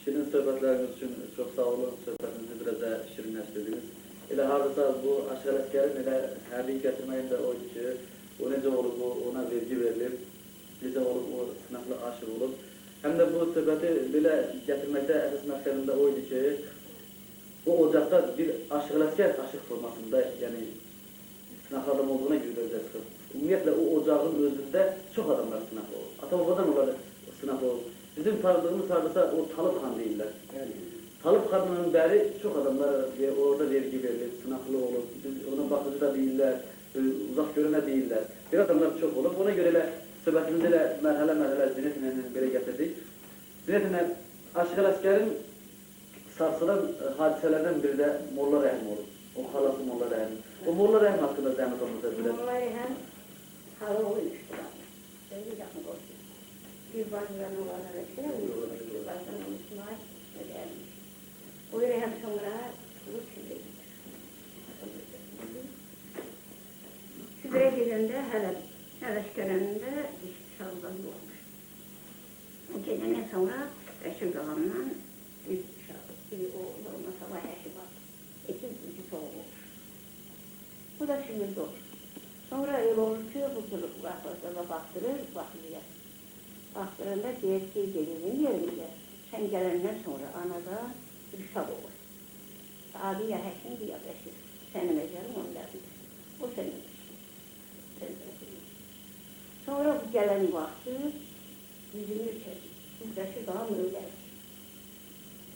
Şirin söhbətləriniz üçün çox sağ olun. Söhbətinizi biraz da şirinləşdirdiniz. Elə hardasa bu Aşıq Ələsgərin elə hərbiyi gətirməyin də oydu ki, o necə olub, ona vergi verilib, necə olub, o sınaqlı aşıq olub. Həm də bu söhbəti belə gətirməkdə əsas məqsədində oydu ki, o ocaqda bir Aşıq Ələsgər aşıq formasında, yəni sınaqlı adam olduğuna görə özə çıxır. Ümumiyyətlə, o ocağın özündə çox adamlar sınaqlı olur. Ata-babadan onlar sınaqlı olur. Bizim tanıdığımız hardasa o Talib xan deyirlər. Talib xanının bəri çox adamlar orada vergi verilir, sınaqlı olur. Ona baxıcı da deyirlər, uzaq görənə deyirlər. Bir adamlar çox olur. Ona görə elə söhbətimizdə elə mərhələ Zinət ilə belə gətirdik. Zinət ilə Aşıq Ələsgərin sarsılan hadisələrdən biri də Molla Rəhim olur. O xalası Molla Rəhim. O Molla Rəhim haqqında zəhmət olmasa biraz. Molla Rəhim halı olmuşdur. Öyle yaxın olsun. Bir bazılarına olanlara şey olmuş, bir bazılarına olmuşlar, ödeymiş. O yere hem sonra bu Kübre'ye gider. Kübre'ye gidende Ələsgərin'de işçisaldan olmuş. O gidenden sonra Reşil Qalan'dan bir uşağı, bir oğlu olmasa var yaşı var. İki soğuk olur. Bu da şimdi olur. Sonra öyle olur ki, bu tür vakıflara baktırır, bakılıyor. Baktırında diğer şey gelinin yerinde. Sen gelenden sonra anada bir uşaq olur. Adi ya həkim, ya bəşir. Sənin əcəlim onlardır. O sənin əcəlim. Sonra bu gələn vaxtı yüzünü çəkir. Bu bəşir daha möylər.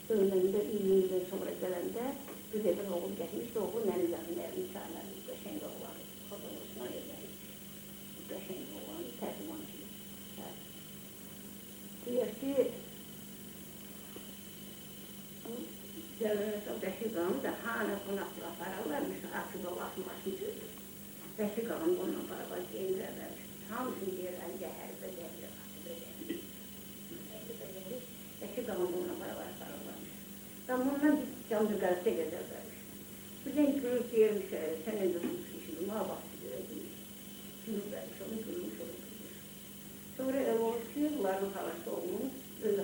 Önündə 20 ildən sonra gələndə bir də bir oğul getmişdi. Oğul mənim zəminlərini çağırır. Qəşəng oğlan. Kodoluşuna gedərik. Qəşəng oğlan, tərcüman kimi. Deyir ki, gələnəsə Bəşir qanı da hana qonaqlı apararlarmış, açıda baxmasını görür. Bəşir qanı onunla beraber geyinirlərmiş. Hamısını deyir, əncə hərbə gəlir, açıda gəlir. Bəşir qanı onunla beraber apararlarmış. Ben bundan bir canlı gazete gezerlermiş. Birden gülüp deyirmiş, sen ne durmuş şimdi, muhabbeti görürmüş. Gülüp vermiş, onu gülmüş, onu gülmüş. Sonra ev olmuş ki, bunların havası olmuş, öyle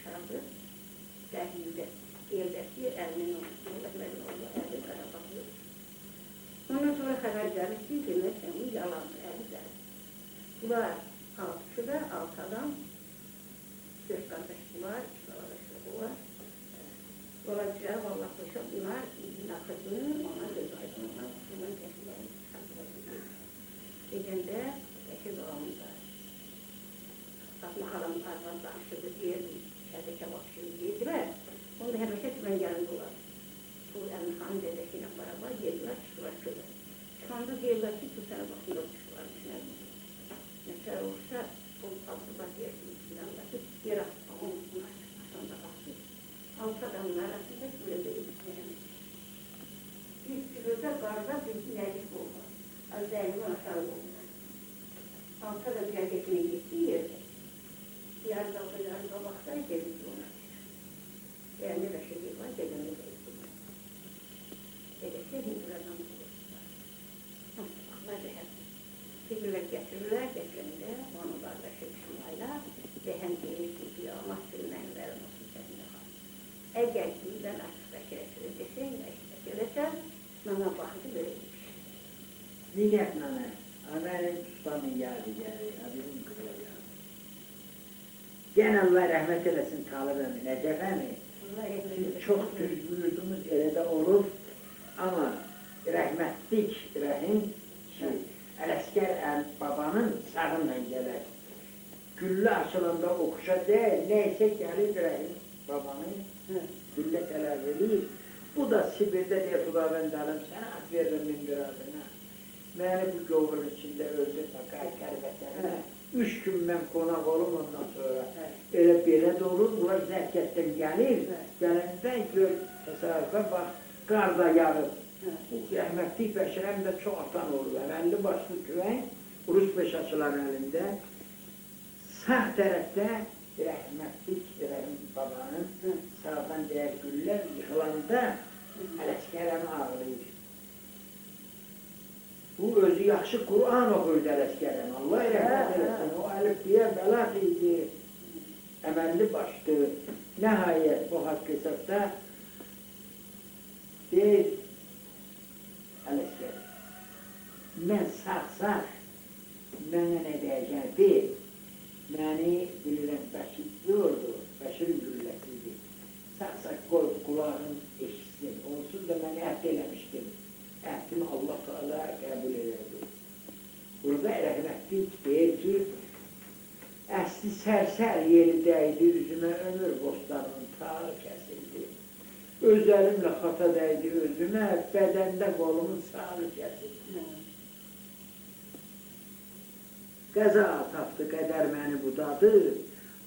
çarpı, dəhlizdə, yerləşdi, əlinin olmuş, yollakların oldu, əli qara baxıyor. Ondan sonra xəbər gəlir ki, demək sənin yalandır, əli gəlir. Bunlar altı adam, 4 qardaşı var, 2 qardaşı var. Dolayısıyla Allah koşa bunlar nakıdını, ona göz aydın, ona bunun kesinlerini sakladığını. Gecəndə Bəşir Bağamında Fatma xalanın arvad danışırdı, deyirdi, şəhədəkə baxışını deyirdilər. Onu da həbəşə mən gəlin olar. Bu Əmin xanın dedəsiyle beraber geldiler, çıktılar köle. Çıkanda deyirlər ki, bu sənə baxımda düşürlər, düşünərdim. Mesela olsa, bu Abdülbaz yersiniz filandaki, yer atma, onu bunlar asanda baxıyor. Altı adamın arasında böyle düşünemedik. Bir sürüde qarda bir ilerlik oldu. Az elimi aşağı oldu. Altı adam cəngətine gittiği yerde. Yarın qabaqda geldi ona. Yani Bəşir var, dedemde de gittiler. Dedesi Hindulardan bulurlar. Baklar da hep figürler getirirler, onu qardaşı Bismillah ve hem deyir ki, Allah sürməni verin olsun səninlə xal. Əgər ki, ben Aşıq Bəşirə desən, Aşıq Bəşirəsən, mənə baxıcı böyükmüş. Zinət mənə, mənim ustamın yadigarı, abim qırılır. Gən Allah rəhmət eləsin Talib əmi, Nəcəf əmi. Siz çox düz buyurdunuz, elə də olur. Amma rəhmətlik Rəhim ki, Ələsgər babanın sağınla gələr. Güllə açılanda oxuşa deyil, neysə gəlir Rəhim babanın güllə tələb edir. Bu da Sibirdə deyir, Xudavənd aləm, sənə at verirəm min biradına. Məni bu gövurun içində öldür, qəlbətənə. 3 gün mən qonaq olum ondan sonra. Elə belə də olur, bunlar zərkətdən gəlir. Gələndə gör, təsərrüfə bax, qar da yarıb. Bu rəhmətlik Bəşirəm də çox atan olur. 50 başlı güvən, Rus peşaçıların əlində. Sağ tərəfdə rəhmətlik Rəhim babanın sağdan deyər güllər yıxılanda Ələsgərəm ağlayır. Bu özü yaxşı Kur'an oxuydu Ələsgərəm. Allah rəhmət eləsin. O əlifliyə bəlaq idi. əməlli başlı. Nəhayət bu haqq hesabda deyir, Ələsgər, mən sağ, mənə nə deyəcək deyil. Məni bilirəm, Bəşir diyordu, Bəşirin gülləsidir. Sağ qoy qulağın eşitsin, onsuz da mən əhd eləmişdim. Əhdimi Allah Teala qəbul edirdi. Burada rəhmətlik deyir ki, əsli sərsər yeri dəydi üzümə, ömür bostanının tağı kəsildi. Öz əlimlə xata dəydi özümə, bədəndə qolumun sağı kəsildi. Qəza tapdı, qədər məni budadı,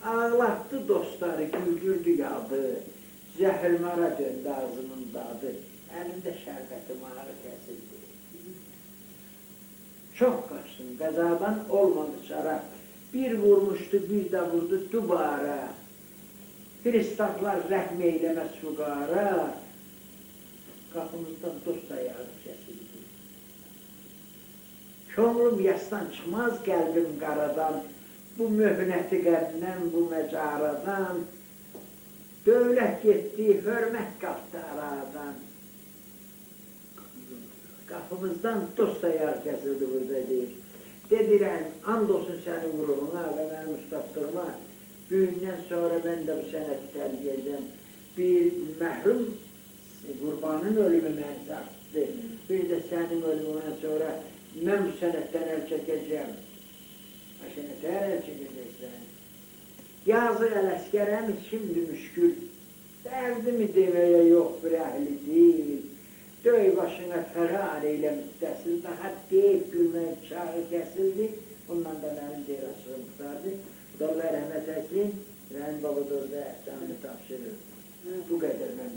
ağlatdı dostları, güldürdü yadı, zəhrimara döndü ağzımın dadı, əlimdə şərbətim ağrı kəsildi. Çox qaçdım, qəzadan olmadı çara, bir vurmuşdu, bir də vurdu dubara, Pristavlar rəhm eyləməz fuqara, qapımızdan dost ayağı kəsildi. Könlüm yasdan çıxmaz, qəlbim qaradan, bu möhnəti qəmdən, bu məcaradan, dövlət getdi, hörmət qalxdı aradan. Qapımızdan dost ayağı kəsildi burada deyir. Dedirəm, and olsun səni uğruna və mənim ustaftırma, büyündən sonra mən də bu sənəti tərgəyəcəm. Bir məhrum qurbanın ölümü məni saxtdı, bir də sənin ölümündən sonra mən bu sənətdən əl çəkəcəm. Sənətə əl çəkəcəksən. Yazıq Ələsgərəm şimdi müşkül. Dərdimi deməyə yox bir əhli deyil. Döy başına fərar eylə müddəsil. Daha deyib gülmək çağı kəsildi. Bundan da mənim deyir açığım tutardı. Allah rəhmət etsin. Rəhim baba da orada əhsanını tapşırır. Bu qədər mən